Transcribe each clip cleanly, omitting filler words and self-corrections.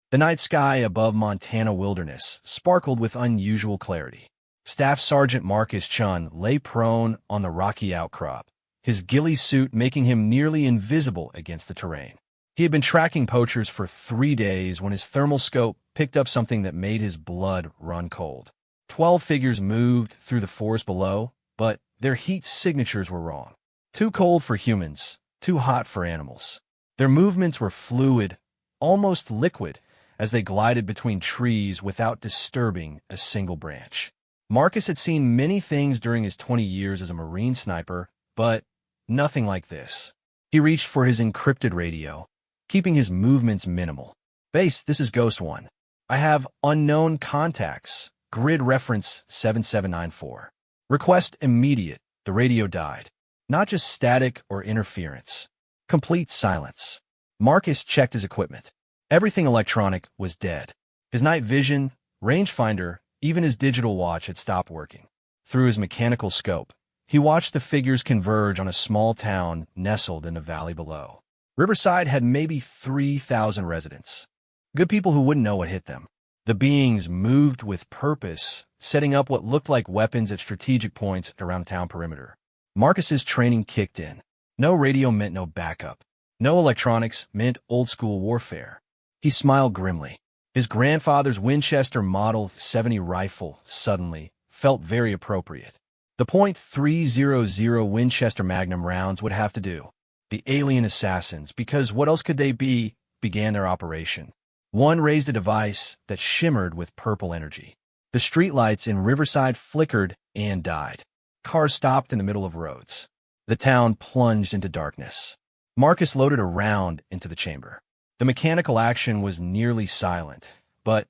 The night sky above Montana wilderness sparkled with unusual clarity. Staff Sergeant Marcus Chun lay prone on the rocky outcrop, his ghillie suit making him nearly invisible against the terrain. He had been tracking poachers for 3 days when his thermal scope picked up something that made his blood run cold. 12 figures moved through the forest below, but their heat signatures were wrong. Too cold for humans, too hot for animals. Their movements were fluid, almost liquid, as they glided between trees without disturbing a single branch. Marcus had seen many things during his 20 years as a Marine sniper, but nothing like this. He reached for his encrypted radio, keeping his movements minimal. "Base, this is Ghost 1. I have unknown contacts. Grid reference 7794. Request immediate." The radio died. Not just static or interference. Complete silence. Marcus checked his equipment. Everything electronic was dead. His night vision, rangefinder, even his digital watch had stopped working. Through his mechanical scope, he watched the figures converge on a small town nestled in the valley below. Riverside had maybe 3,000 residents. Good people who wouldn't know what hit them. The beings moved with purpose, setting up what looked like weapons at strategic points around the town perimeter. Marcus's training kicked in. No radio meant no backup. No electronics meant old-school warfare. He smiled grimly. His grandfather's Winchester Model 70 rifle suddenly felt very appropriate. The .300 Winchester Magnum rounds would have to do. The alien assassins, because what else could they be, began their operation. One raised a device that shimmered with purple energy. The streetlights in Riverside flickered and died. Cars stopped in the middle of roads. The town plunged into darkness. Marcus loaded a round into the chamber. The mechanical action was nearly silent, but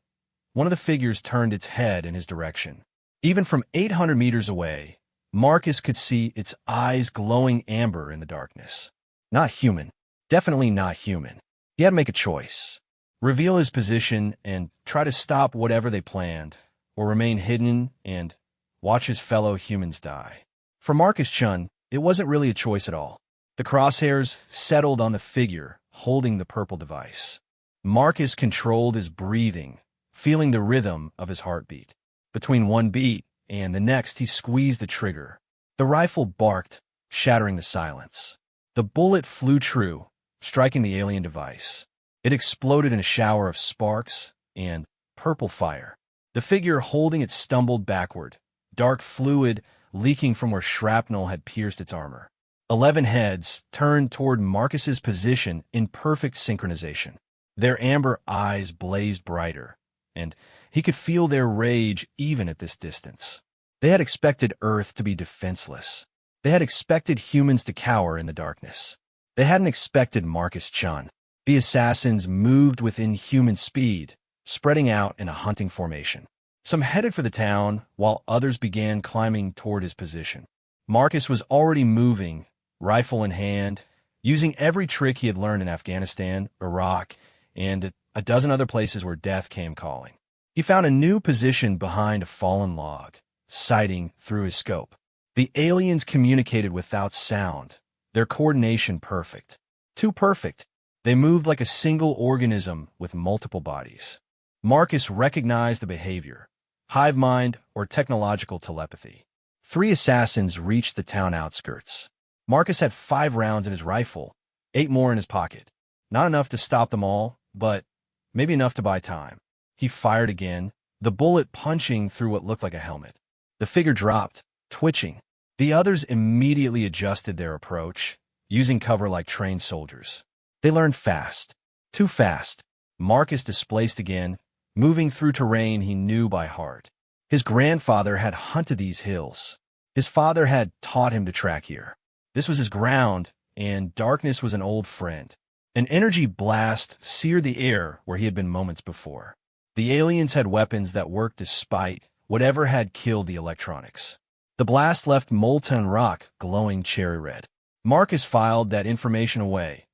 one of the figures turned its head in his direction. Even from 800 meters away, Marcus could see its eyes glowing amber in the darkness. Not human. Definitely not human. He had to make a choice. Reveal his position and try to stop whatever they planned, or remain hidden and watch his fellow humans die. For Marcus Chun, it wasn't really a choice at all. The crosshairs settled on the figure holding the purple device. Marcus controlled his breathing, feeling the rhythm of his heartbeat. Between one beat and the next, he squeezed the trigger. The rifle barked, shattering the silence. The bullet flew true, striking the alien device. It exploded in a shower of sparks and purple fire. The figure holding it stumbled backward, dark fluid leaking from where shrapnel had pierced its armor. 11 heads turned toward Marcus's position in perfect synchronization. Their amber eyes blazed brighter, and he could feel their rage even at this distance. They had expected Earth to be defenseless. They had expected humans to cower in the darkness. They hadn't expected Marcus Chun. The assassins moved with inhuman speed, spreading out in a hunting formation. Some headed for the town, while others began climbing toward his position. Marcus was already moving, rifle in hand, using every trick he had learned in Afghanistan, Iraq, and a dozen other places where death came calling. He found a new position behind a fallen log, sighting through his scope. The aliens communicated without sound, their coordination perfect. Too perfect. They moved like a single organism with multiple bodies. Marcus recognized the behavior, hive mind or technological telepathy. 3 assassins reached the town outskirts. Marcus had 5 rounds in his rifle, 8 more in his pocket. Not enough to stop them all, but maybe enough to buy time. He fired again, the bullet punching through what looked like a helmet. The figure dropped, twitching. The others immediately adjusted their approach, using cover like trained soldiers. They learned fast. Too fast. Marcus displaced again, moving through terrain he knew by heart. His grandfather had hunted these hills. His father had taught him to track here. This was his ground, and darkness was an old friend. An energy blast seared the air where he had been moments before. The aliens had weapons that worked despite whatever had killed the electronics. The blast left molten rock glowing cherry red. Marcus filed that information away.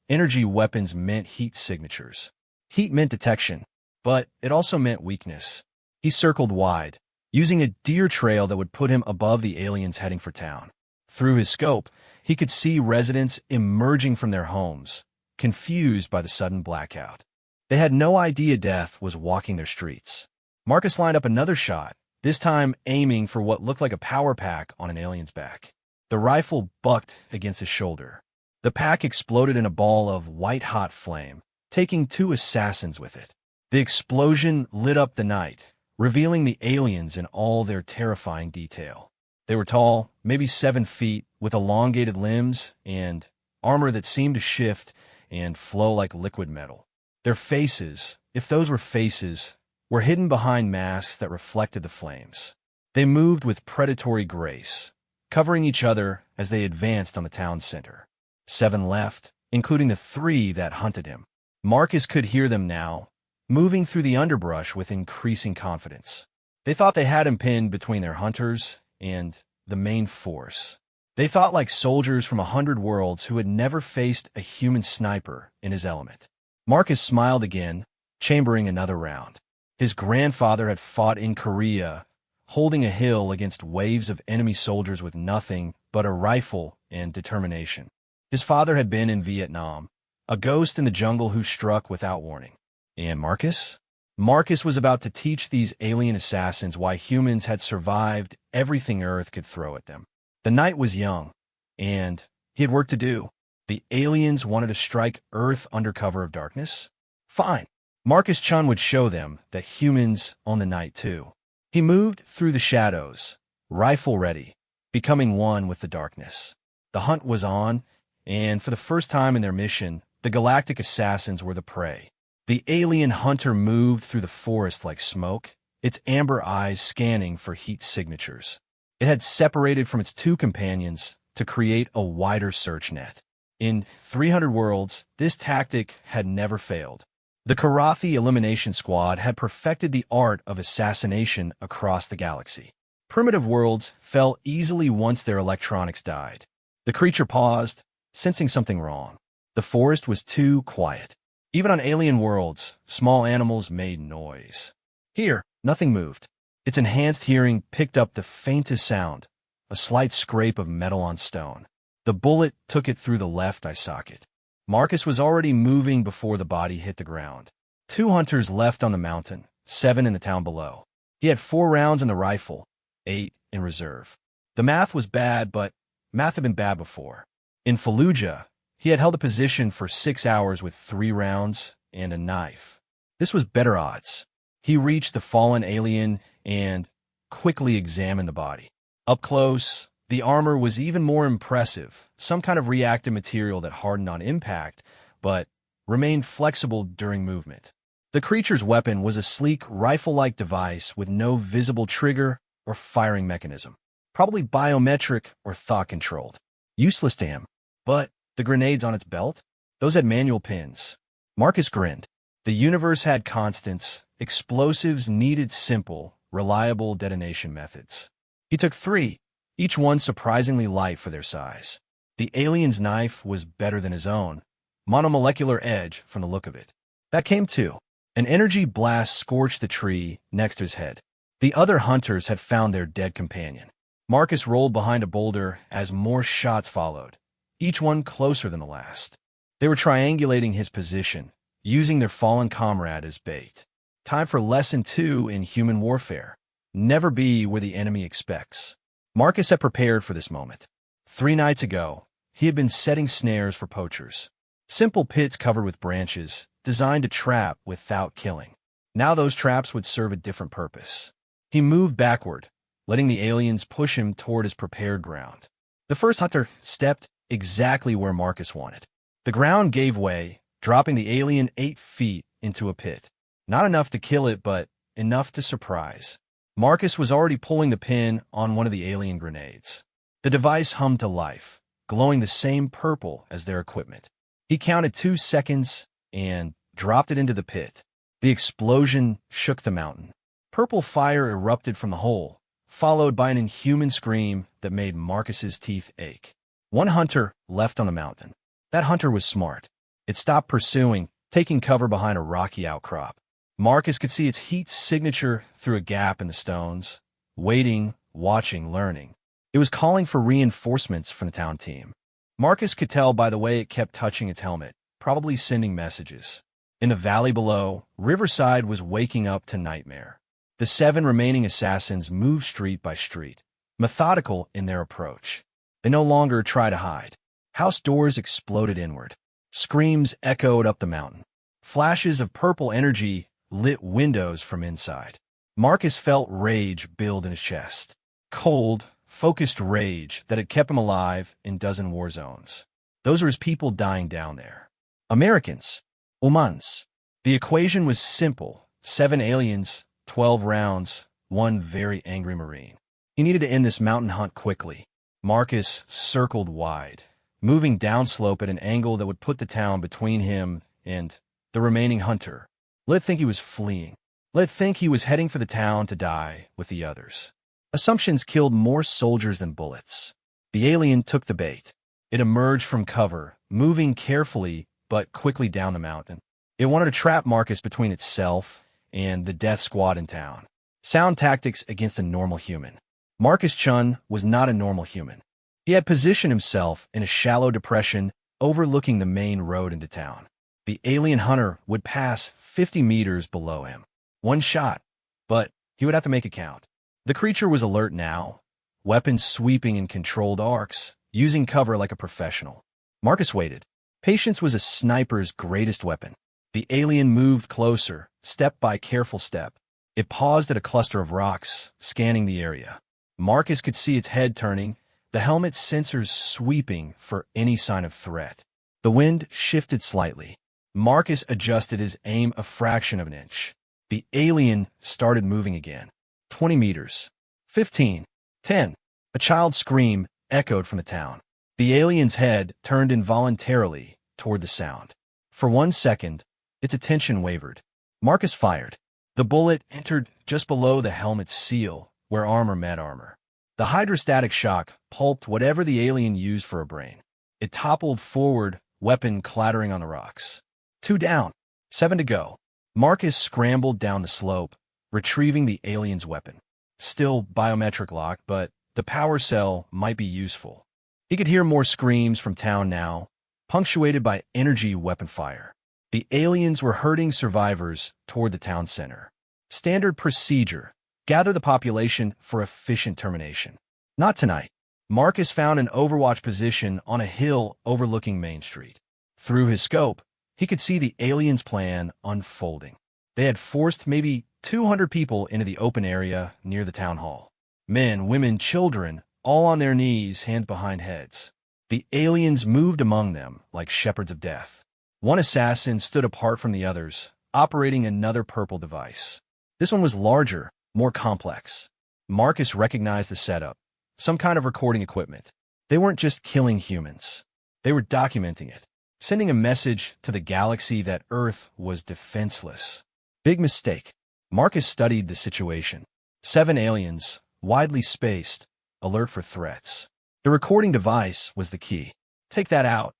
Energy weapons meant heat signatures. Heat meant detection, but it also meant weakness. He circled wide, using a deer trail that would put him above the aliens heading for town. Through his scope, he could see residents emerging from their homes, confused by the sudden blackout. They had no idea death was walking their streets. Marcus lined up another shot, this time aiming for what looked like a power pack on an alien's back. The rifle bucked against his shoulder. The pack exploded in a ball of white-hot flame, taking 2 assassins with it. The explosion lit up the night, revealing the aliens in all their terrifying detail. They were tall, maybe 7 feet, with elongated limbs and armor that seemed to shift and flow like liquid metal. Their faces, if those were faces, were hidden behind masks that reflected the flames. They moved with predatory grace, covering each other as they advanced on the town center. 7 left, including the 3 that hunted him. Marcus could hear them now, moving through the underbrush with increasing confidence. They thought they had him pinned between their hunters and the main force. They thought like soldiers from 100 worlds who had never faced a human sniper in his element. Marcus smiled again, chambering another round. His grandfather had fought in Korea, holding a hill against waves of enemy soldiers with nothing but a rifle and determination. His father had been in Vietnam, a ghost in the jungle who struck without warning. And Marcus? Marcus was about to teach these alien assassins why humans had survived everything Earth could throw at them. The night was young, and he had work to do. The aliens wanted to strike Earth under cover of darkness? Fine. Marcus Chun would show them that humans own the night too. He moved through the shadows, rifle ready, becoming one with the darkness. The hunt was on, and for the first time in their mission, the Galactic assassins were the prey. The alien hunter moved through the forest like smoke, its amber eyes scanning for heat signatures. It had separated from its 2 companions to create a wider search net. In 300 worlds, this tactic had never failed. The Karathi Elimination Squad had perfected the art of assassination across the galaxy. Primitive worlds fell easily once their electronics died. The creature paused, sensing something wrong. The forest was too quiet. Even on alien worlds, small animals made noise. Here, nothing moved. Its enhanced hearing picked up the faintest sound, a slight scrape of metal on stone. The bullet took it through the left eye socket. Marcus was already moving before the body hit the ground. 2 hunters left on the mountain, 7 in the town below. He had 4 rounds in the rifle, 8 in reserve. The math was bad, but math had been bad before. In Fallujah, he had held a position for 6 hours with 3 rounds and a knife. This was better odds. He reached the fallen alien and quickly examined the body. Up close, the armor was even more impressive, some kind of reactive material that hardened on impact, but remained flexible during movement. The creature's weapon was a sleek, rifle-like device with no visible trigger or firing mechanism. Probably biometric or thought-controlled. Useless to him. But the grenades on its belt? Those had manual pins. Marcus grinned. The universe had constants. Explosives needed simple, reliable detonation methods. He took 3, each one surprisingly light for their size. The alien's knife was better than his own, monomolecular edge from the look of it. That came too. An energy blast scorched the tree next to his head. The other hunters had found their dead companion. Marcus rolled behind a boulder as more shots followed, each one closer than the last. They were triangulating his position, using their fallen comrade as bait. Time for lesson 2 in human warfare. Never be where the enemy expects. Marcus had prepared for this moment. 3 nights ago, he had been setting snares for poachers. Simple pits covered with branches, designed to trap without killing. Now those traps would serve a different purpose. He moved backward, letting the aliens push him toward his prepared ground. The first hunter stepped exactly where Marcus wanted. The ground gave way, dropping the alien 8 feet into a pit. Not enough to kill it, but enough to surprise. Marcus was already pulling the pin on one of the alien grenades. The device hummed to life, glowing the same purple as their equipment. He counted 2 seconds and dropped it into the pit. The explosion shook the mountain. Purple fire erupted from the hole, followed by an inhuman scream that made Marcus's teeth ache. 1 hunter left on the mountain. That hunter was smart. It stopped pursuing, taking cover behind a rocky outcrop. Marcus could see its heat signature through a gap in the stones, waiting, watching, learning. It was calling for reinforcements from the town team. Marcus could tell by the way it kept touching its helmet, probably sending messages. In the valley below, Riverside was waking up to nightmare. The 7 remaining assassins moved street by street, methodical in their approach. They no longer tried to hide. House doors exploded inward. Screams echoed up the mountain. Flashes of purple energy lit windows from inside. Marcus felt rage build in his chest. Cold, focused rage that had kept him alive in dozen war zones. Those were his people dying down there. Americans. Humans. The equation was simple. 7 aliens, 12 rounds, 1 very angry Marine. He needed to end this mountain hunt quickly. Marcus circled wide, moving downslope at an angle that would put the town between him and the remaining hunter. Let think he was fleeing. Let think he was heading for the town to die with the others. Assumptions killed more soldiers than bullets. The alien took the bait. It emerged from cover, moving carefully but quickly down the mountain. It wanted to trap Marcus between itself and the death squad in town. Sound tactics against a normal human. Marcus Chun was not a normal human. He had positioned himself in a shallow depression overlooking the main road into town. The alien hunter would pass 50 meters below him. One shot, but he would have to make it count. The creature was alert now, weapons sweeping in controlled arcs, using cover like a professional. Marcus waited. Patience was a sniper's greatest weapon. The alien moved closer, step by careful step. It paused at a cluster of rocks, scanning the area. Marcus could see its head turning, the helmet's sensors sweeping for any sign of threat. The wind shifted slightly. Marcus adjusted his aim a fraction of an inch. The alien started moving again. 20 meters. 15. 10. A child's scream echoed from the town. The alien's head turned involuntarily toward the sound. For 1 second, its attention wavered. Marcus fired. The bullet entered just below the helmet's seal, where armor met armor. The hydrostatic shock pulped whatever the alien used for a brain. It toppled forward, weapon clattering on the rocks. 2 down. 7 to go. Marcus scrambled down the slope, retrieving the alien's weapon. Still biometric lock, but the power cell might be useful. He could hear more screams from town now, punctuated by energy weapon fire. The aliens were herding survivors toward the town center. Standard procedure. Gather the population for efficient termination. Not tonight. Marcus found an overwatch position on a hill overlooking Main Street. Through his scope, he could see the aliens' plan unfolding. They had forced maybe 200 people into the open area near the town hall. Men, women, children, all on their knees, hands behind heads. The aliens moved among them like shepherds of death. One assassin stood apart from the others, operating another purple device. This one was larger, more complex. Marcus recognized the setup, some kind of recording equipment. They weren't just killing humans. They were documenting it, sending a message to the galaxy that Earth was defenseless. Big mistake. Marcus studied the situation. 7 aliens, widely spaced, alert for threats. The recording device was the key. Take that out,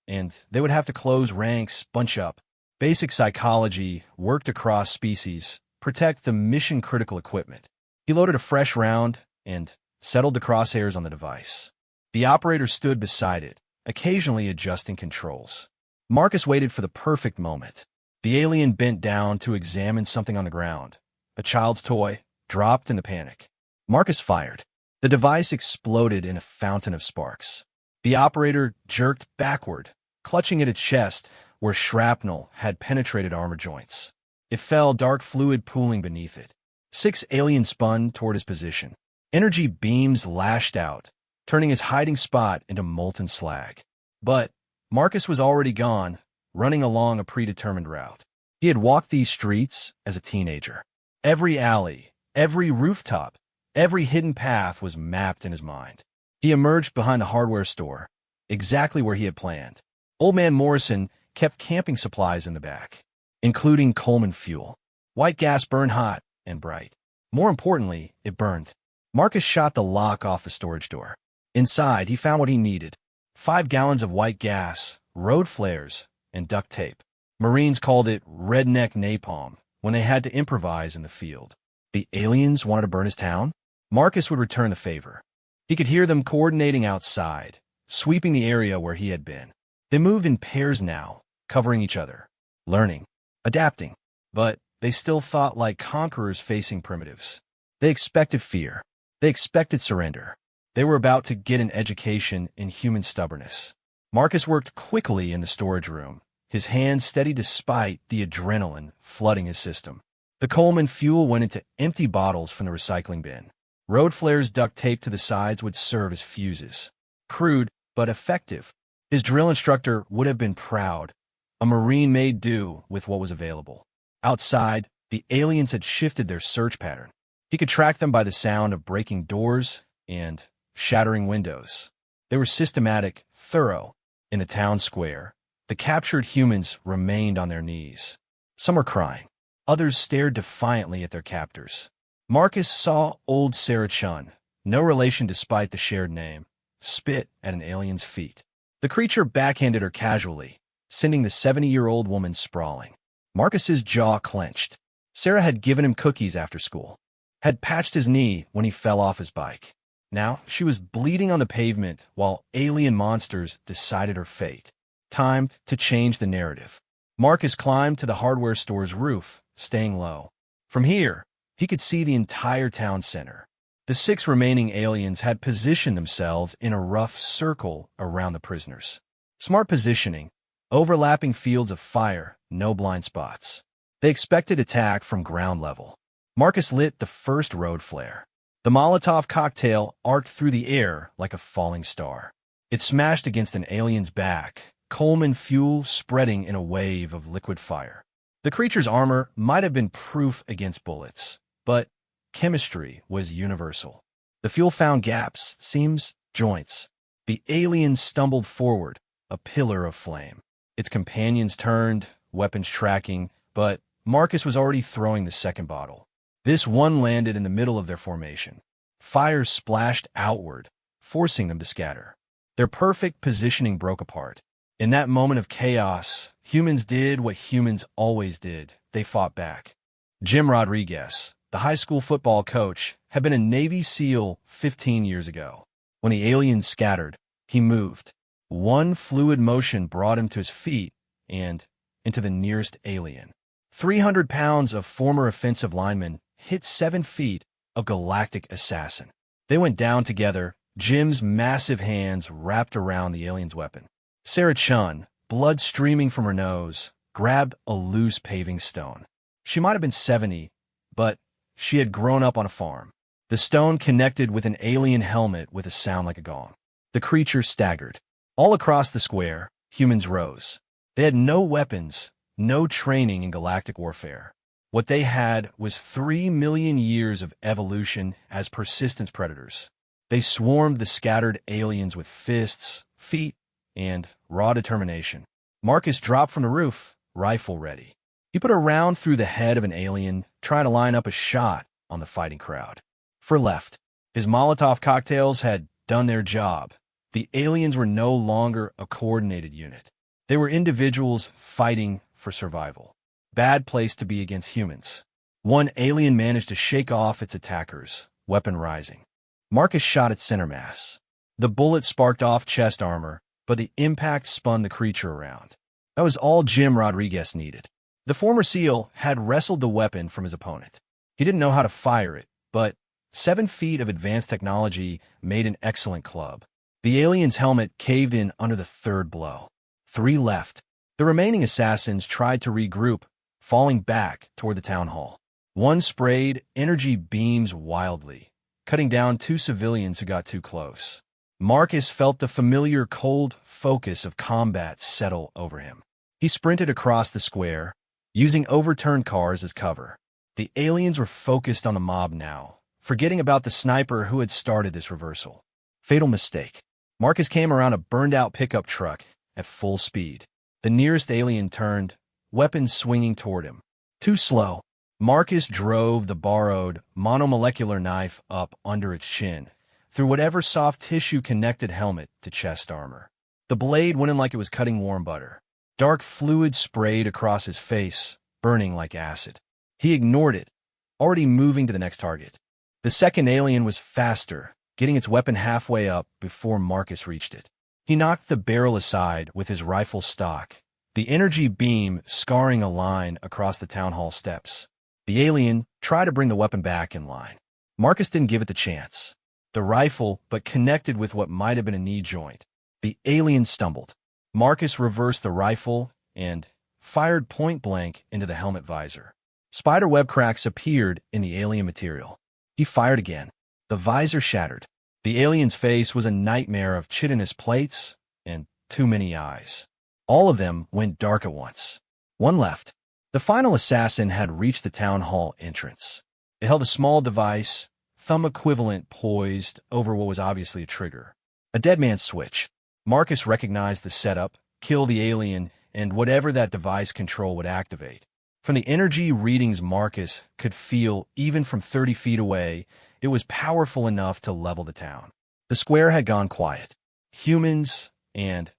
and they would have to close ranks, bunch up. Basic psychology worked across species, protect the mission-critical equipment. He loaded a fresh round and settled the crosshairs on the device. The operator stood beside it, occasionally adjusting controls. Marcus waited for the perfect moment. The alien bent down to examine something on the ground. A child's toy, dropped in the panic. Marcus fired. The device exploded in a fountain of sparks. The operator jerked backward, clutching at its chest where shrapnel had penetrated armor joints. It fell, dark fluid pooling beneath it. 6 aliens spun toward his position. Energy beams lashed out, turning his hiding spot into molten slag. But Marcus was already gone, running along a predetermined route. He had walked these streets as a teenager. Every alley, every rooftop, every hidden path was mapped in his mind. He emerged behind the hardware store, exactly where he had planned. Old Man Morrison kept camping supplies in the back, including Coleman fuel. White gas burned hot and bright. More importantly, it burned. Marcus shot the lock off the storage door. Inside, he found what he needed. 5 gallons of white gas, road flares, and duct tape. Marines called it redneck napalm when they had to improvise in the field. The aliens wanted to burn his town? Marcus would return the favor. He could hear them coordinating outside, sweeping the area where he had been. They moved in pairs now, covering each other, learning. adapting. But they still thought like conquerors facing primitives. They expected fear. They expected surrender. They were about to get an education in human stubbornness. Marcus worked quickly in the storage room, his hands steady despite the adrenaline flooding his system. The Coleman fuel went into empty bottles from the recycling bin. Road flares duct taped to the sides would serve as fuses. Crude, but effective. His drill instructor would have been proud. A Marine made do with what was available. Outside, the aliens had shifted their search pattern. He could track them by the sound of breaking doors and shattering windows. They were systematic, thorough. In the town square, the captured humans remained on their knees. Some were crying. Others stared defiantly at their captors. Marcus saw old Sarah Chun, no relation despite the shared name, spit at an alien's feet. The creature backhanded her casually, sending the 70-year-old woman sprawling. Marcus's jaw clenched. Sarah had given him cookies after school, had patched his knee when he fell off his bike. Now she was bleeding on the pavement while alien monsters decided her fate. Time to change the narrative. Marcus climbed to the hardware store's roof, staying low. From here, he could see the entire town center. The 6 remaining aliens had positioned themselves in a rough circle around the prisoners. Smart positioning, overlapping fields of fire, no blind spots. They expected attack from ground level. Marcus lit the first road flare. The Molotov cocktail arced through the air like a falling star. It smashed against an alien's back, Coleman fuel spreading in a wave of liquid fire. The creature's armor might have been proof against bullets, but chemistry was universal. The fuel found gaps, seams, joints. The alien stumbled forward, a pillar of flame. Its companions turned, weapons tracking, but Marcus was already throwing the second bottle. This one landed in the middle of their formation. Fire splashed outward, forcing them to scatter. Their perfect positioning broke apart. In that moment of chaos, humans did what humans always did. They fought back. Jim Rodriguez, the high school football coach, had been a Navy SEAL 15 years ago. When the aliens scattered, he moved. One fluid motion brought him to his feet and into the nearest alien. 300 pounds of former offensive lineman hit 7 feet of galactic assassin. They went down together, Jim's massive hands wrapped around the alien's weapon. Sarah Chun, blood streaming from her nose, grabbed a loose paving stone. She might have been 70, but she had grown up on a farm. The stone connected with an alien helmet with a sound like a gong. The creature staggered. All across the square, humans rose. They had no weapons, no training in galactic warfare. What they had was 3 million years of evolution as persistence predators. They swarmed the scattered aliens with fists, feet, and raw determination. Marcus dropped from the roof, rifle ready. He put a round through the head of an alien, trying to line up a shot on the fighting crowd. For left, his Molotov cocktails had done their job. The aliens were no longer a coordinated unit. They were individuals fighting for survival. Bad place to be against humans. One alien managed to shake off its attackers, weapon rising. Marcus shot at center mass. The bullet sparked off chest armor, but the impact spun the creature around. That was all Jim Rodriguez needed. The former SEAL had wrestled the weapon from his opponent. He didn't know how to fire it, but 7 feet of advanced technology made an excellent club. The alien's helmet caved in under the third blow. 3 left. The remaining assassins tried to regroup, falling back toward the town hall. One sprayed energy beams wildly, cutting down 2 civilians who got too close. Marcus felt the familiar cold focus of combat settle over him. He sprinted across the square, using overturned cars as cover. The aliens were focused on the mob now, forgetting about the sniper who had started this reversal. Fatal mistake. Marcus came around a burned-out pickup truck at full speed. The nearest alien turned, weapons swinging toward him. Too slow. Marcus drove the borrowed monomolecular knife up under its chin, through whatever soft tissue connected helmet to chest armor. The blade went in like it was cutting warm butter. Dark fluid sprayed across his face, burning like acid. He ignored it, already moving to the next target. The second alien was faster, getting its weapon halfway up before Marcus reached it. He knocked the barrel aside with his rifle stock, the energy beam scarring a line across the town hall steps. The alien tried to bring the weapon back in line. Marcus didn't give it the chance. The rifle, but connected with what might have been a knee joint. The alien stumbled. Marcus reversed the rifle and fired point-blank into the helmet visor. Spiderweb cracks appeared in the alien material. He fired again. The visor shattered. The alien's face was a nightmare of chitinous plates and too many eyes. All of them went dark at once. One left. The final assassin had reached the town hall entrance. It held a small device, thumb equivalent, poised over what was obviously a trigger. A dead man's switch. Marcus recognized the setup, kill the alien, and whatever that device control would activate. From the energy readings Marcus could feel even from 30 feet away, it was powerful enough to level the town. The square had gone quiet. Humans and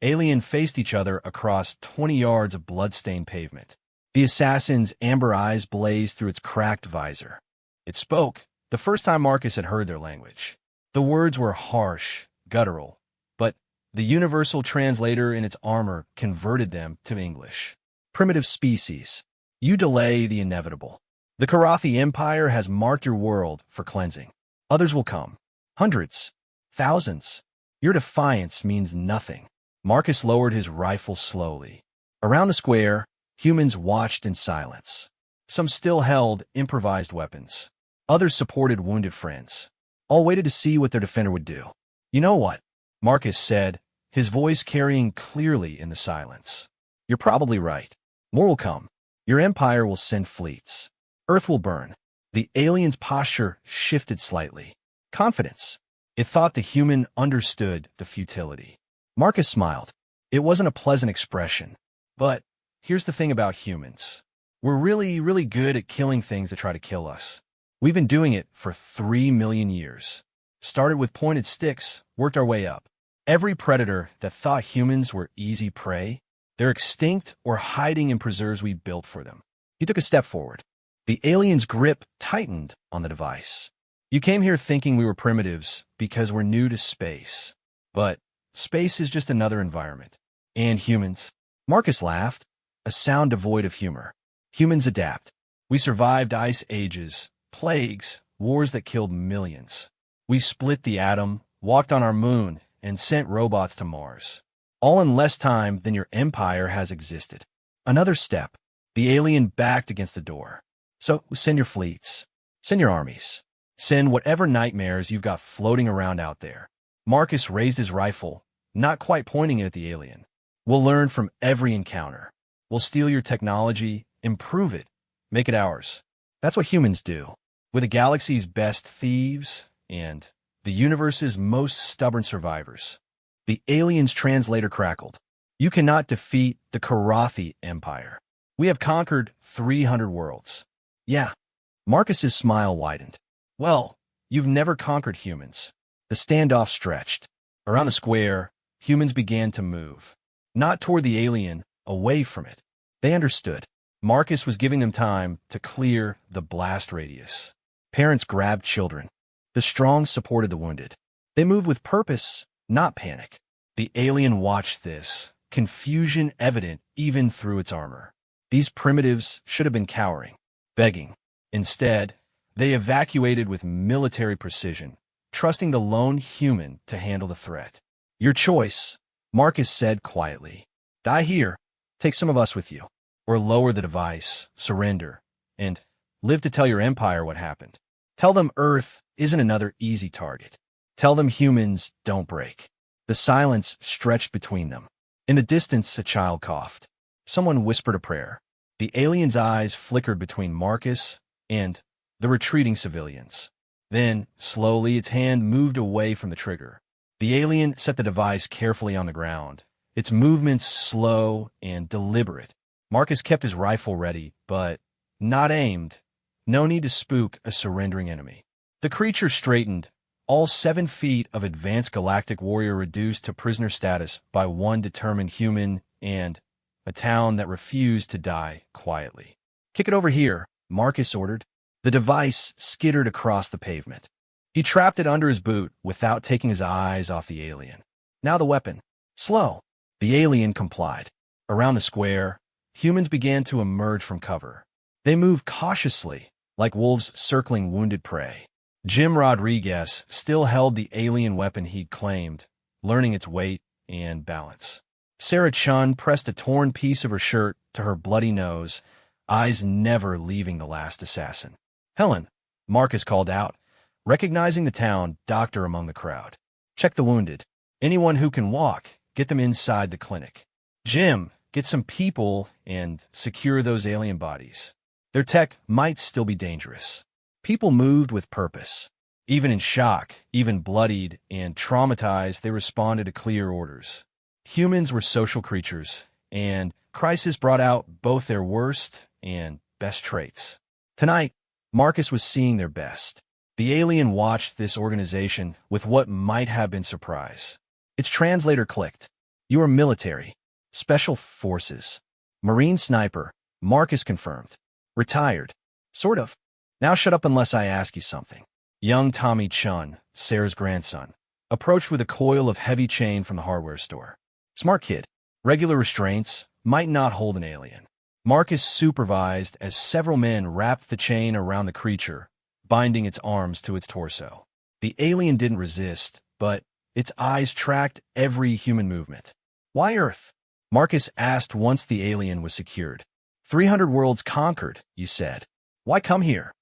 alien faced each other across 20 yards of blood-stained pavement. The assassin's amber eyes blazed through its cracked visor. It spoke, the first time Marcus had heard their language. The words were harsh, guttural, but the universal translator in its armor converted them to English. Primitive species, you delay the inevitable. The Karathi Empire has marked your world for cleansing. Others will come. Hundreds. Thousands. Your defiance means nothing. Marcus lowered his rifle slowly. Around the square, humans watched in silence. Some still held improvised weapons. Others supported wounded friends. All waited to see what their defender would do. You know what? Marcus said, his voice carrying clearly in the silence. You're probably right. More will come. Your empire will send fleets. Earth will burn. The alien's posture shifted slightly. Confidence. It thought the human understood the futility. Marcus smiled. It wasn't a pleasant expression. But here's the thing about humans. We're really, really good at killing things that try to kill us. We've been doing it for 3 million years. Started with pointed sticks, worked our way up. Every predator that thought humans were easy prey, they're extinct or hiding in preserves we built for them. He took a step forward. The alien's grip tightened on the device. You came here thinking we were primitives because we're new to space. But space is just another environment. And humans. Marcus laughed, a sound devoid of humor. Humans adapt. We survived ice ages, plagues, wars that killed millions. We split the atom, walked on our moon, and sent robots to Mars. All in less time than your empire has existed. Another step. The alien backed against the door. So send your fleets. Send your armies. Send whatever nightmares you've got floating around out there. Marcus raised his rifle, not quite pointing it at the alien. We'll learn from every encounter. We'll steal your technology, improve it, make it ours. That's what humans do. We're the galaxy's best thieves and the universe's most stubborn survivors. The alien's translator crackled. You cannot defeat the Karathi Empire. We have conquered 300 worlds. Yeah. Marcus's smile widened. Well, you've never conquered humans. The standoff stretched. Around the square, humans began to move. Not toward the alien, away from it. They understood. Marcus was giving them time to clear the blast radius. Parents grabbed children. The strong supported the wounded. They moved with purpose, not panic. The alien watched this, confusion evident even through its armor. These primitives should have been cowering, begging. Instead, they evacuated with military precision, trusting the lone human to handle the threat. Your choice, Marcus said quietly. Die here, take some of us with you, or lower the device, surrender, and live to tell your empire what happened. Tell them Earth isn't another easy target. Tell them humans don't break. The silence stretched between them. In the distance, a child coughed. Someone whispered a prayer. The alien's eyes flickered between Marcus and the retreating civilians. Then, slowly, its hand moved away from the trigger. The alien set the device carefully on the ground, its movements slow and deliberate. Marcus kept his rifle ready, but not aimed. No need to spook a surrendering enemy. The creature straightened, all 7 feet of advanced galactic warrior reduced to prisoner status by one determined human and a town that refused to die quietly. Kick it over here, Marcus ordered. The device skittered across the pavement. He trapped it under his boot without taking his eyes off the alien. Now the weapon. Slow. The alien complied. Around the square, humans began to emerge from cover. They moved cautiously, like wolves circling wounded prey. Jim Rodriguez still held the alien weapon he'd claimed, learning its weight and balance. Sarah Chun pressed a torn piece of her shirt to her bloody nose, eyes never leaving the last assassin. "Helen," Marcus called out, recognizing the town doctor among the crowd. "Check the wounded. Anyone who can walk, get them inside the clinic. Jim, get some people and secure those alien bodies. Their tech might still be dangerous." People moved with purpose. Even in shock, even bloodied and traumatized, they responded to clear orders. Humans were social creatures, and crisis brought out both their worst and best traits. Tonight, Marcus was seeing their best. The alien watched this organization with what might have been surprise. Its translator clicked. "You are military. Special forces. Marine sniper," Marcus confirmed. "Retired. Sort of. Now shut up unless I ask you something." Young Tommy Chun, Sarah's grandson, approached with a coil of heavy chain from the hardware store. "Smart kid. Regular restraints might not hold an alien." Marcus supervised as several men wrapped the chain around the creature, binding its arms to its torso. The alien didn't resist, but its eyes tracked every human movement. "Why Earth?" Marcus asked once the alien was secured. 300 worlds conquered, you said. Why come here?"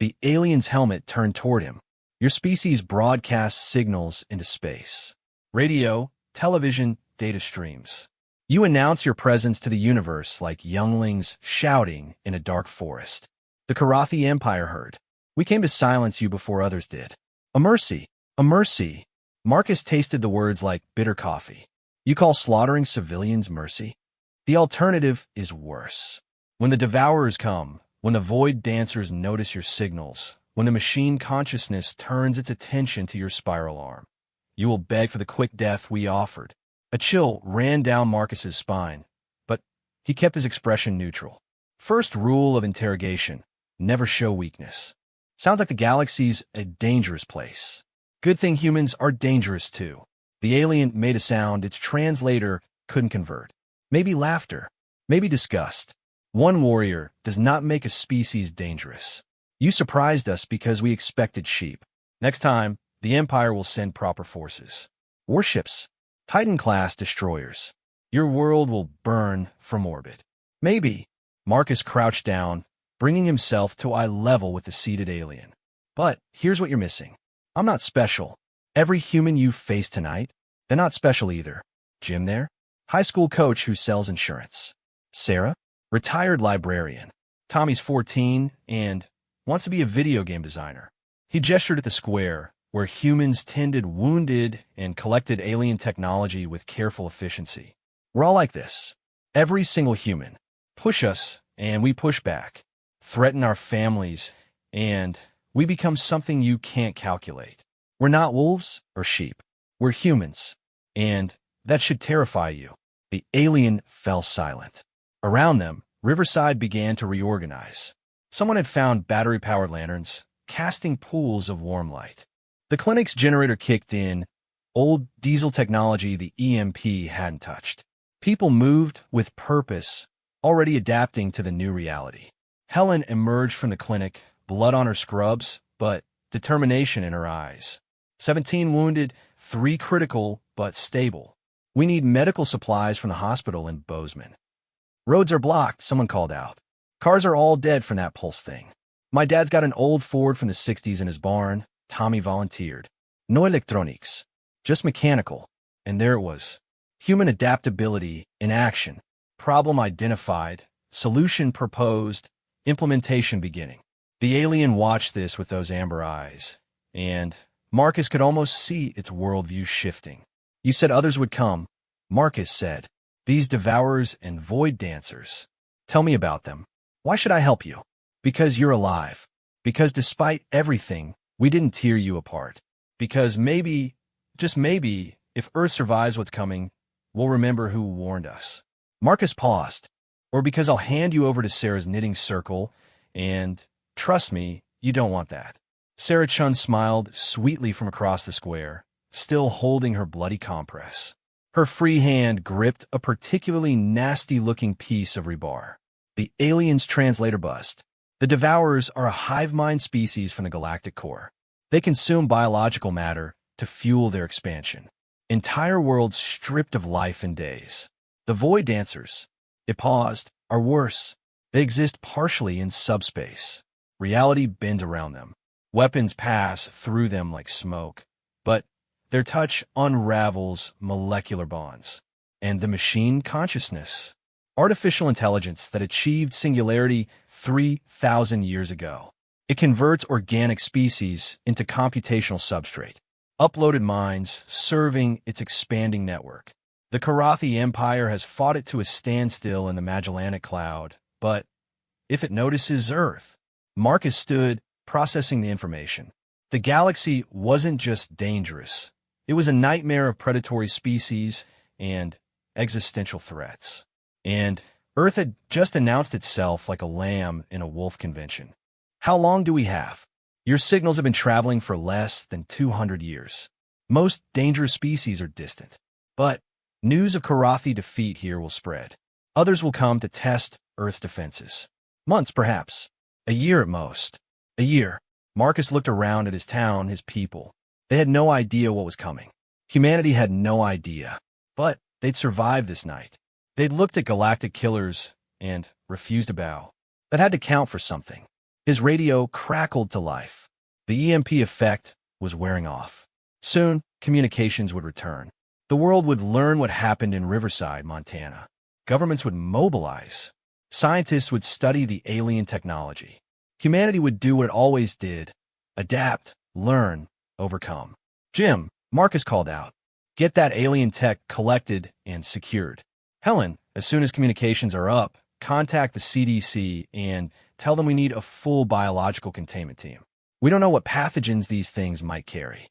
The alien's helmet turned toward him. "Your species broadcasts signals into space. Radio, television, data streams. You announce your presence to the universe like younglings shouting in a dark forest. The Karathi Empire heard. We came to silence you before others did. A mercy, a mercy." Marcus tasted the words like bitter coffee. "You call slaughtering civilians mercy? The alternative is worse. When the devourers come, when the void dancers notice your signals, when the machine consciousness turns its attention to your spiral arm, you will beg for the quick death we offered." A chill ran down Marcus's spine, but he kept his expression neutral. First rule of interrogation: never show weakness. Sounds like the galaxy's a dangerous place. Good thing humans are dangerous too. The alien made a sound its translator couldn't convert. Maybe laughter, maybe disgust. One warrior does not make a species dangerous. You surprised us because we expected sheep. Next time, the Empire will send proper forces. Warships. Titan-class destroyers. Your world will burn from orbit. Maybe. Marcus crouched down, bringing himself to eye level with the seated alien. But here's what you're missing. I'm not special. Every human you face tonight, they're not special either. Jim there? High school coach who sells insurance. Sarah? Retired librarian. Tommy's 14 and wants to be a video game designer. He gestured at the square, where humans tended wounded and collected alien technology with careful efficiency. We're all like this. Every single human. Push us, and we push back. Threaten our families, and we become something you can't calculate. We're not wolves or sheep. We're humans. And that should terrify you. The alien fell silent. Around them, Riverside began to reorganize. Someone had found battery-powered lanterns, casting pools of warm light. The clinic's generator kicked in, old diesel technology the EMP hadn't touched. People moved with purpose, already adapting to the new reality. Helen emerged from the clinic, blood on her scrubs, but determination in her eyes. 17 wounded, 3 critical, but stable. We need medical supplies from the hospital in Bozeman. Roads are blocked, someone called out. Cars are all dead from that pulse thing. My dad's got an old Ford from the 60s in his barn. Tommy volunteered. No electronics, just mechanical. And there it was. Human adaptability in action. Problem identified, solution proposed, implementation beginning. The alien watched this with those amber eyes, and Marcus could almost see its worldview shifting. You said others would come, Marcus said. These devourers and void dancers. Tell me about them. Why should I help you? Because you're alive. Because despite everything, we didn't tear you apart. Because maybe, just maybe, if Earth survives what's coming, we'll remember who warned us. Marcus paused. Or because I'll hand you over to Sarah's knitting circle, and, trust me, you don't want that. Sarah Chun smiled sweetly from across the square, still holding her bloody compress. Her free hand gripped a particularly nasty-looking piece of rebar. The alien's translator bust. The Devourers are a hive mind species from the galactic core. They consume biological matter to fuel their expansion. Entire worlds stripped of life in days. The Void Dancers, it paused, are worse. They exist partially in subspace. Reality bends around them. Weapons pass through them like smoke. But their touch unravels molecular bonds. And the machine consciousness, artificial intelligence that achieved singularity 3,000 years ago. It converts organic species into computational substrate. Uploaded minds serving its expanding network. The Karathi Empire has fought it to a standstill in the Magellanic Cloud, but if it notices Earth, Marcus stood, processing the information. The galaxy wasn't just dangerous. It was a nightmare of predatory species and existential threats. And Earth had just announced itself like a lamb in a wolf convention. How long do we have? Your signals have been traveling for less than 200 years. Most dangerous species are distant. But news of Karathi defeat here will spread. Others will come to test Earth's defenses. Months, perhaps. A year at most. A year. Marcus looked around at his town, his people. They had no idea what was coming. Humanity had no idea. But they'd survived this night. They'd looked at galactic killers and refused to bow. That had to count for something. His radio crackled to life. The EMP effect was wearing off. Soon, communications would return. The world would learn what happened in Riverside, Montana. Governments would mobilize. Scientists would study the alien technology. Humanity would do what it always did: adapt, learn, overcome. Jim, Marcus called out. Get that alien tech collected and secured. Helen, as soon as communications are up, contact the CDC and tell them we need a full biological containment team. We don't know what pathogens these things might carry.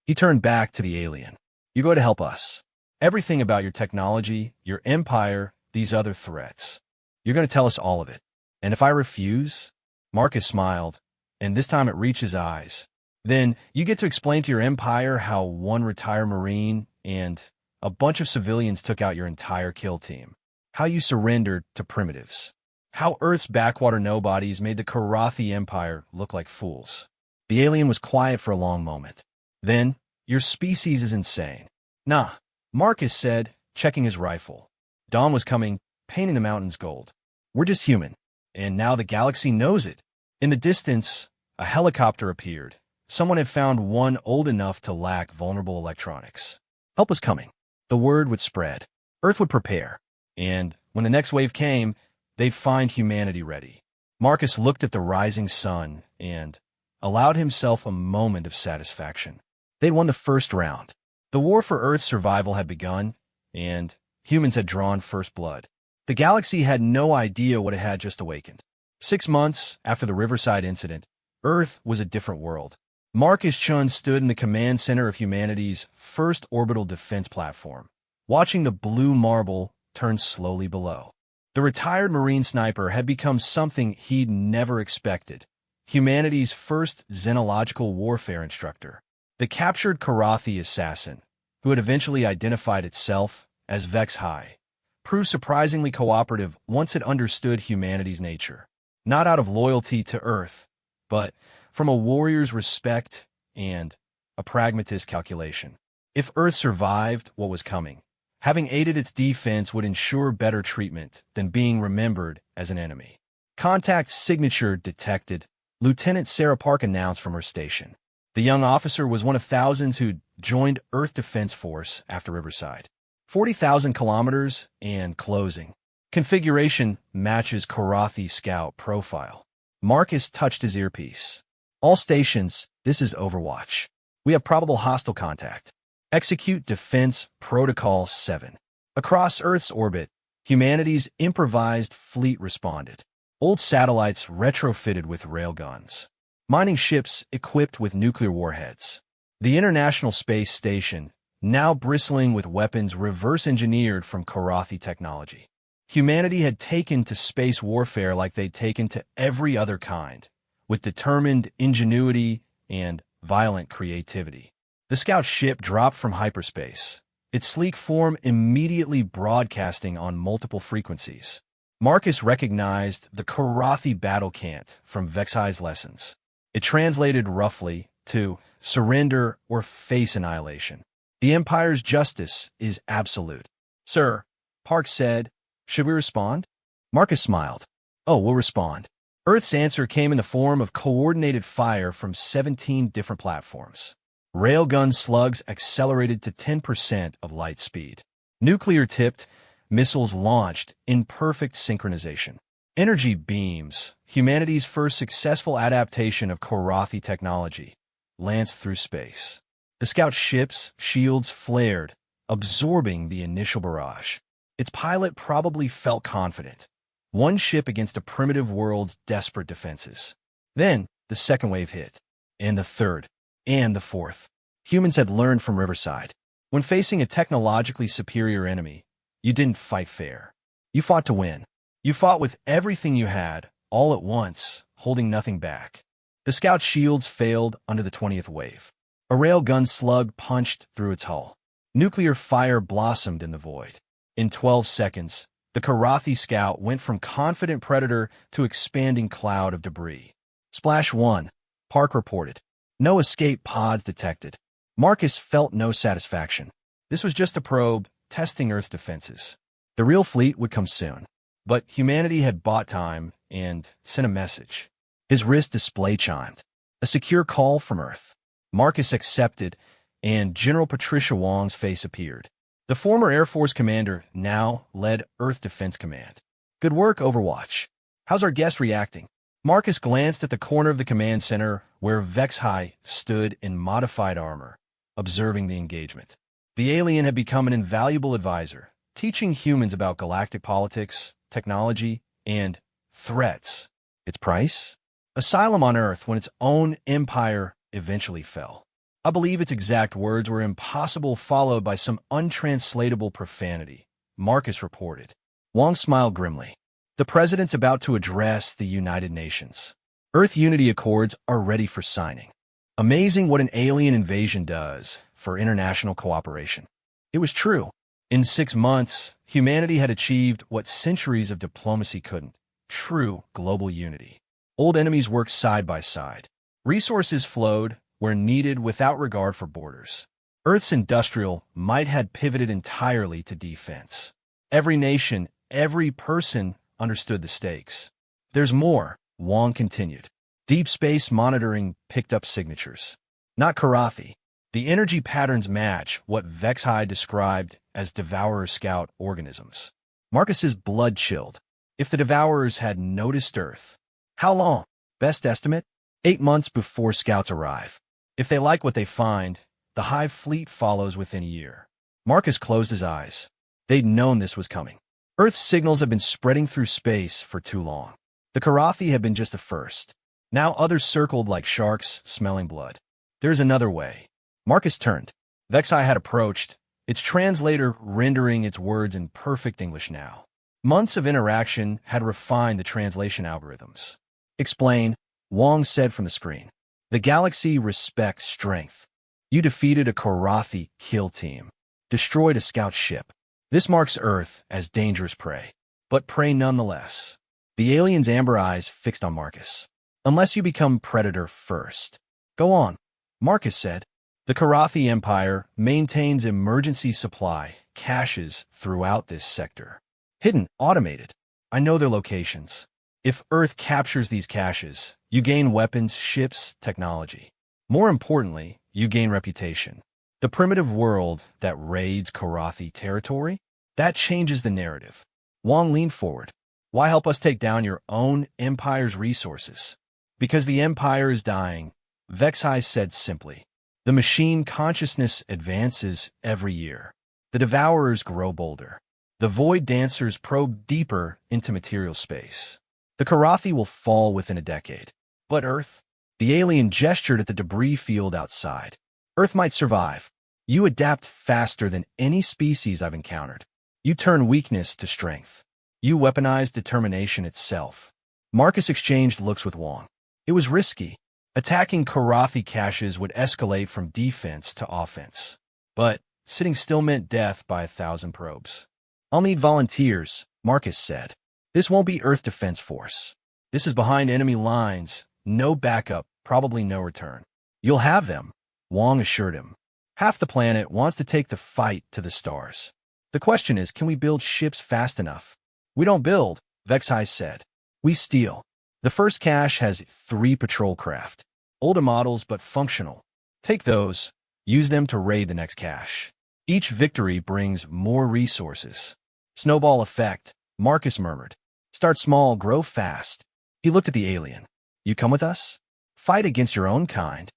He turned back to the alien. You go to help us. Everything about your technology, your empire, these other threats. You're going to tell us all of it. And if I refuse? Marcus smiled, and this time it reached his eyes. Then you get to explain to your empire how one retired Marine and a bunch of civilians took out your entire kill team. How you surrendered to primitives. How Earth's backwater nobodies made the Karathi Empire look like fools. The alien was quiet for a long moment. Then, your species is insane. Nah, Marcus said, checking his rifle. Dawn was coming, painting the mountains gold. We're just human. And now the galaxy knows it. In the distance, a helicopter appeared. Someone had found one old enough to lack vulnerable electronics. Help was coming. The word would spread. Earth would prepare. And when the next wave came, they'd find humanity ready. Marcus looked at the rising sun and allowed himself a moment of satisfaction. They'd won the first round. The war for Earth's survival had begun, and humans had drawn first blood. The galaxy had no idea what it had just awakened. 6 months after the Riverside incident, Earth was a different world. Marcus Chun stood in the command center of humanity's first orbital defense platform, watching the blue marble turn slowly below. The retired Marine sniper had become something he'd never expected: humanity's first xenological warfare instructor. The captured Karathi assassin, who had eventually identified itself as Vex High, proved surprisingly cooperative once it understood humanity's nature. Not out of loyalty to Earth, but from a warrior's respect and a pragmatist calculation. If Earth survived what was coming, having aided its defense would ensure better treatment than being remembered as an enemy. Contact signature detected, Lieutenant Sarah Park announced from her station. The young officer was one of thousands who'd joined Earth Defense Force after Riverside. 40,000 kilometers and closing. Configuration matches Karathi Scout profile. Marcus touched his earpiece. All stations, this is Overwatch. We have probable hostile contact. Execute Defense Protocol 7. Across Earth's orbit, humanity's improvised fleet responded. Old satellites retrofitted with railguns. Mining ships equipped with nuclear warheads. The International Space Station, now bristling with weapons reverse-engineered from Karathi technology. Humanity had taken to space warfare like they'd taken to every other kind, with determined ingenuity and violent creativity. The scout ship dropped from hyperspace, its sleek form immediately broadcasting on multiple frequencies. Marcus recognized the Karathi battle cant from Vexai's lessons. It translated roughly to surrender or face annihilation. The Empire's justice is absolute. Sir, Park said, should we respond? Marcus smiled. Oh, we'll respond. Earth's answer came in the form of coordinated fire from 17 different platforms. Railgun slugs accelerated to 10% of light speed. Nuclear-tipped missiles launched in perfect synchronization. Energy beams, humanity's first successful adaptation of Karathi technology, lanced through space. The scout ship's shields flared, absorbing the initial barrage. Its pilot probably felt confident. One ship against a primitive world's desperate defenses. Then, the second wave hit. And the third. And the fourth. Humans had learned from Riverside. When facing a technologically superior enemy, you didn't fight fair. You fought to win. You fought with everything you had, all at once, holding nothing back. The scout shields failed under the 20th wave. A railgun slug punched through its hull. Nuclear fire blossomed in the void. In 12 seconds, the Karathi scout went from confident predator to expanding cloud of debris. Splash 1, Park reported. No escape pods detected. Marcus felt no satisfaction. This was just a probe, testing Earth's defenses. The real fleet would come soon. But humanity had bought time and sent a message. His wrist display chimed. A secure call from Earth. Marcus accepted, and General Patricia Wong's face appeared. The former Air Force commander now led Earth Defense Command. Good work, Overwatch. How's our guest reacting? Marcus glanced at the corner of the command center where Vexai stood in modified armor, observing the engagement. The alien had become an invaluable advisor, teaching humans about galactic politics, technology, and threats. Its price? Asylum on Earth when its own empire eventually fell. I believe its exact words were impossible, followed by some untranslatable profanity, Marcus reported. Wong smiled grimly. The president's about to address the United Nations. Earth Unity Accords are ready for signing. Amazing what an alien invasion does for international cooperation. It was true. In 6 months, humanity had achieved what centuries of diplomacy couldn't. True global unity. Old enemies worked side by side. Resources flowed where needed without regard for borders. Earth's industrial might had pivoted entirely to defense. Every nation, every person understood the stakes. There's more, Wong continued. Deep space monitoring picked up signatures. Not Karathi. The energy patterns match what Vexai described as Devourer Scout organisms. Marcus's blood chilled. If the Devourers had noticed Earth, how long? Best estimate? 8 months before scouts arrive. If they like what they find, the Hive fleet follows within a year. Marcus closed his eyes. They'd known this was coming. Earth's signals had been spreading through space for too long. The Karathi had been just the first. Now others circled like sharks, smelling blood. There's another way. Marcus turned. Vexai had approached, its translator rendering its words in perfect English now. Months of interaction had refined the translation algorithms. Explain, Wong said from the screen. The galaxy respects strength. You defeated a Karathi kill team, destroyed a scout ship. This marks Earth as dangerous prey, but prey nonetheless. The alien's amber eyes fixed on Marcus. Unless you become predator first. Go on, Marcus said. The Karathi Empire maintains emergency supply caches throughout this sector. Hidden, automated. I know their locations. If Earth captures these caches, you gain weapons, ships, technology. More importantly, you gain reputation. The primitive world that raids Karathi territory? That changes the narrative. Wong leaned forward. Why help us take down your own empire's resources? Because the empire is dying, Vexai said simply. The machine consciousness advances every year. The devourers grow bolder. The void dancers probe deeper into material space. The Karathi will fall within a decade. But Earth? The alien gestured at the debris field outside. Earth might survive. You adapt faster than any species I've encountered. You turn weakness to strength. You weaponize determination itself. Marcus exchanged looks with Wong. It was risky. Attacking Karathi caches would escalate from defense to offense. But Sitting still meant death by 1,000 probes. I'll need volunteers, Marcus said. This won't be Earth Defense Force. This is behind enemy lines. No backup, probably no return. You'll have them, Wong assured him. Half the planet wants to take the fight to the stars. The question is, can we build ships fast enough? We don't build, Vexai said. We steal. The first cache has 3 patrol craft. Older models, but functional. Take those. Use them to raid the next cache. Each victory brings more resources. Snowball effect, Marcus murmured. Start small, grow fast. He looked at the alien. You come with us? Fight against your own kind.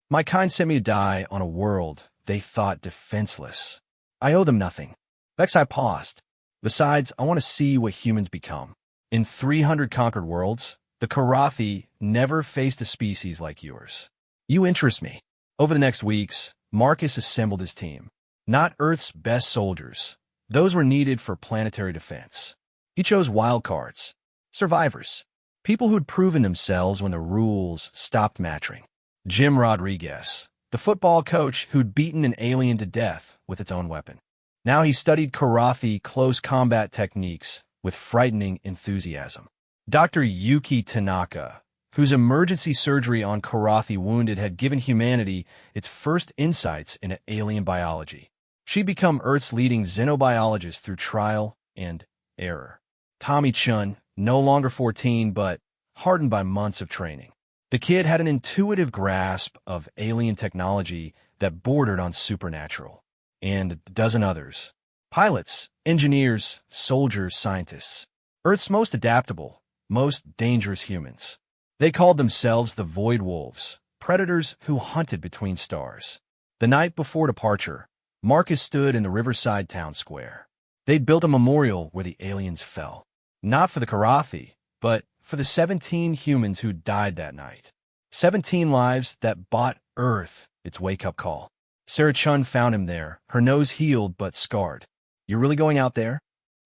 My kind sent me to die on a world they thought defenseless. I owe them nothing. Vexai paused. Besides, I want to see what humans become. In 300 conquered worlds, the Karathi never faced a species like yours. You interest me. Over the next weeks, Marcus assembled his team. Not Earth's best soldiers. Those were needed for planetary defense. He chose wildcards, survivors, people who'd proven themselves when the rules stopped mattering. Jim Rodriguez, the football coach who'd beaten an alien to death with its own weapon. Now he studied Karathi close combat techniques with frightening enthusiasm. Dr. Yuki Tanaka, whose emergency surgery on Karathi wounded had given humanity its first insights into alien biology. She'd become Earth's leading xenobiologist through trial and error. Tommy Chun, no longer 14, but hardened by months of training. The kid had an intuitive grasp of alien technology that bordered on supernatural. And a dozen others. Pilots, engineers, soldiers, scientists. Earth's most adaptable, most dangerous humans. They called themselves the Void Wolves, predators who hunted between stars. The night before departure, Marcus stood in the riverside town square. They'd built a memorial where the aliens fell. Not for the Karathi, but for the 17 humans who died that night. 17 lives that bought Earth its wake-up call. Sarah Chun found him there, her nose healed but scarred. You're really going out there?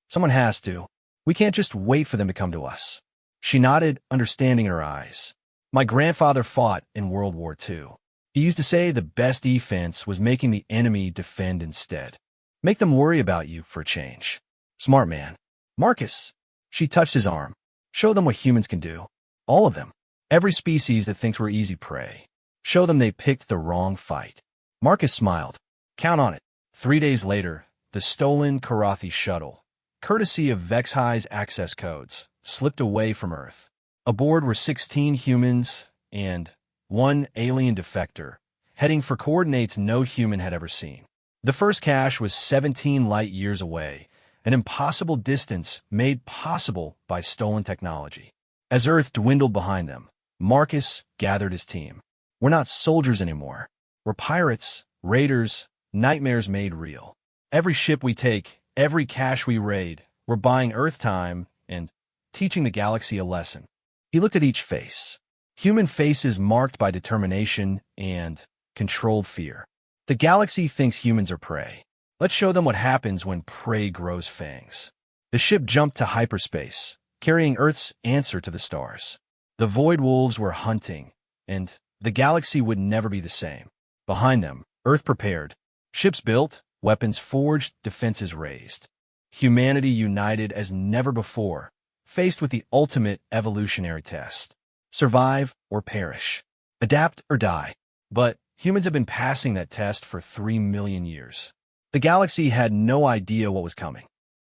Someone has to. We can't just wait for them to come to us. She nodded, understanding in her eyes. My grandfather fought in World War II. He used to say the best defense was making the enemy defend instead. Make them worry about you for a change. Smart man. Marcus. She touched his arm. Show them what humans can do. All of them. Every species that thinks we're easy prey. Show them they picked the wrong fight. Marcus smiled. Count on it. 3 days later, the stolen Karathi shuttle, courtesy of Vexai's access codes, slipped away from Earth. Aboard were 16 humans and 1 alien defector, heading for coordinates no human had ever seen. The first cache was 17 light years away, an impossible distance made possible by stolen technology. As Earth dwindled behind them, Marcus gathered his team. We're not soldiers anymore. We're pirates, raiders, nightmares made real. Every ship we take, every cache we raid, we're buying Earth time and teaching the galaxy a lesson. He looked at each face. Human faces marked by determination and controlled fear. The galaxy thinks humans are prey. Let's show them what happens when prey grows fangs. The ship jumped to hyperspace, carrying Earth's answer to the stars. The Void Wolves were hunting, and the galaxy would never be the same. Behind them, Earth prepared. Ships built, weapons forged, defenses raised. Humanity united as never before, faced with the ultimate evolutionary test. Survive or perish. Adapt or die. But humans have been passing that test for 3 million years. The galaxy had no idea what was coming.